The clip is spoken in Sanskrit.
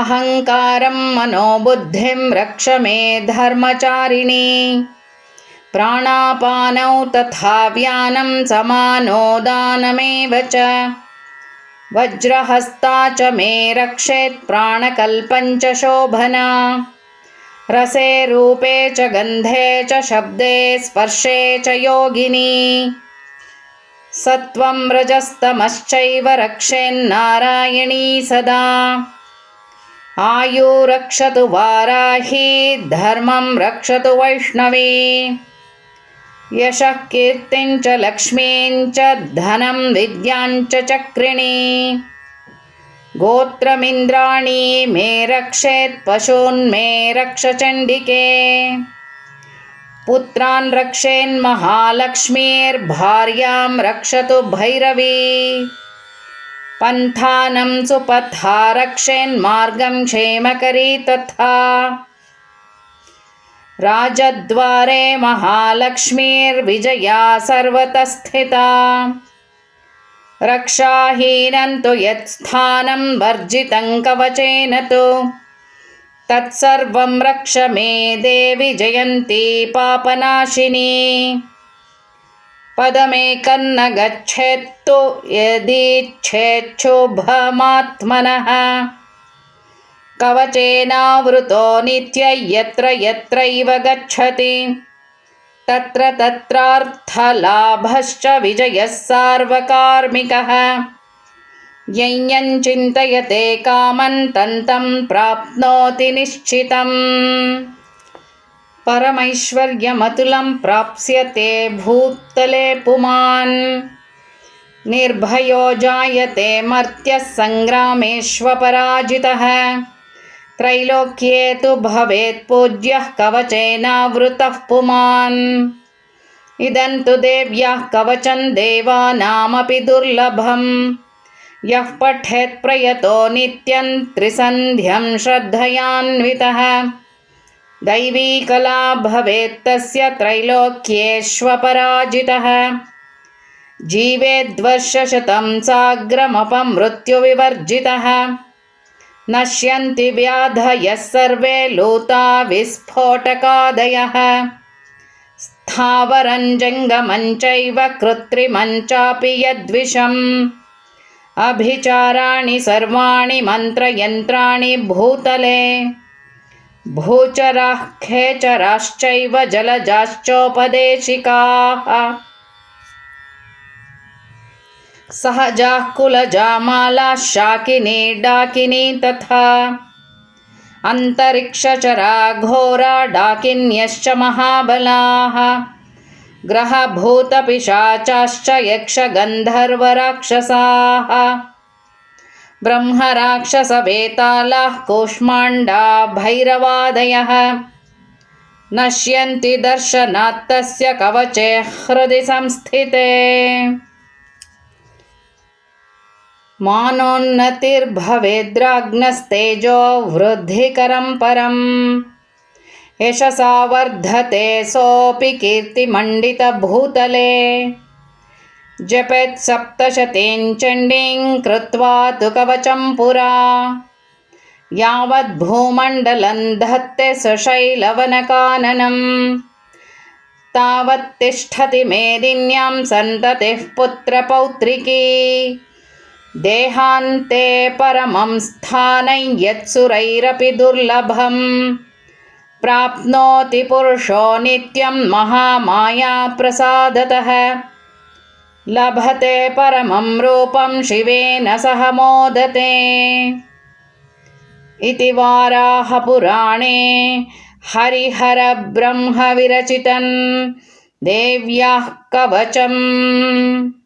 अहङ्कारं मनोबुद्धिं रक्ष मे धर्मचारिणी। प्राणापानौ तथा व्यानं समानो दानमेव च। वज्रहस्ता च मे रक्षेत् प्राणकल्पं च शोभना। रसे रूपे च गन्धे च शब्दे स्पर्शे च योगिनी। सत्वं रजस्तमश्चैव रक्षेन्नारायणी सदा। आयु रक्षतु वाराही धर्मं रक्षतु वैष्णवी। यशः कीर्तिं च लक्ष्मीं च धनं विद्यां च चक्रिणी। गोत्रमिन्द्राणी मे रक्षेत् पशून् मे रक्ष चण्डिके। पुत्रान् रक्षेन्महालक्ष्मीर्भार्यां रक्षतु भैरवी। पन्थानं सुपथा रक्षेन्मार्गं क्षेमकरी तथा। राजद्वारे महालक्ष्मीर्विजया सर्वतः स्थिता। रक्षाहीनं तु यत्स्थानं वर्जितं कवचेन तु तत्सर्वं रक्ष मे देवि जयन्ती पापनाशिनी। पदमेकं न गच्छेत्तु यदीच्छेच्छुभमात्मनः। कवचेनावृतो नित्यं यत्र यत्रैव गच्छति तत्र तत्रार्थलाभश्च विजयः सार्वकार्मिकः। यं चिन्तयते कामं तं प्राप्नोति निश्चितम्। परमैश्वर्यमतुलं प्राप्स्यते भूतले पुमान्। निर्भयो जायते मर्त्यः सङ्ग्रामेष्वपराजितः। त्रैलोक्ये तु भवेत् पूज्यः कवचेनावृतः पुमान्। इदं तु देव्याः कवचं देवानामपि दुर्लभम्। यः पठेत् प्रयतो नित्यं त्रिसन्ध्यं श्रद्धयान्वितः। दैवी कला भवेत् तस्य त्रैलोक्येष्वपराजितः। जीवेद्वर्षशतं साग्रमपमृत्युविवर्जितः। नश्यन्ति व्याधयः सर्वे लूता विस्फोटकादयः। स्थावरं जङ्गमं चैव कृत्रिमं चापि यद्विषम्। अभिचाराणि सर्वाणि मन्त्रयन्त्राणि भूतले। भूचराः खेचराश्चैव जलजाश्चोपदेशिकाः। सहजाः कुलजामालाः शाकिनी डाकिनी तथा। अन्तरिक्षचरा घोरा डाकिन्यश्च महाबलाः। ग्रहभूतपिशाचाश्च यक्षगन्धर्वराक्षसाः। ब्रह्मराक्षसवेतालाः कूष्माण्डा भैरवादयः। नश्यन्ति दर्शनात् तस्य कवचे हृदि संस्थिते। मानोन्नतिर्भवेद्राज्ञस्तेजो वृद्धिकरं परम्। यशसा वर्धते सोऽपि कीर्तिमण्डितभूतले। जपेत् सप्तशतीं चण्डीं कृत्वा तु कवचं पुरा। यावद्भूमण्डलं धत्ते सशैलवनकाननं। तावत् तिष्ठति मेदिन्यां सन्ततिः पुत्रपौत्रिकी। देहान्ते परमं स्थानं यत्सुरैरपि दुर्लभम्। प्राप्नोति पुरुषो नित्यं महामायाप्रसादतः। लभते परमं रूपं शिवेन सह मोदते। इति वाराहपुराणे हरिहरब्रह्मविरचितं देव्याः कवचम्।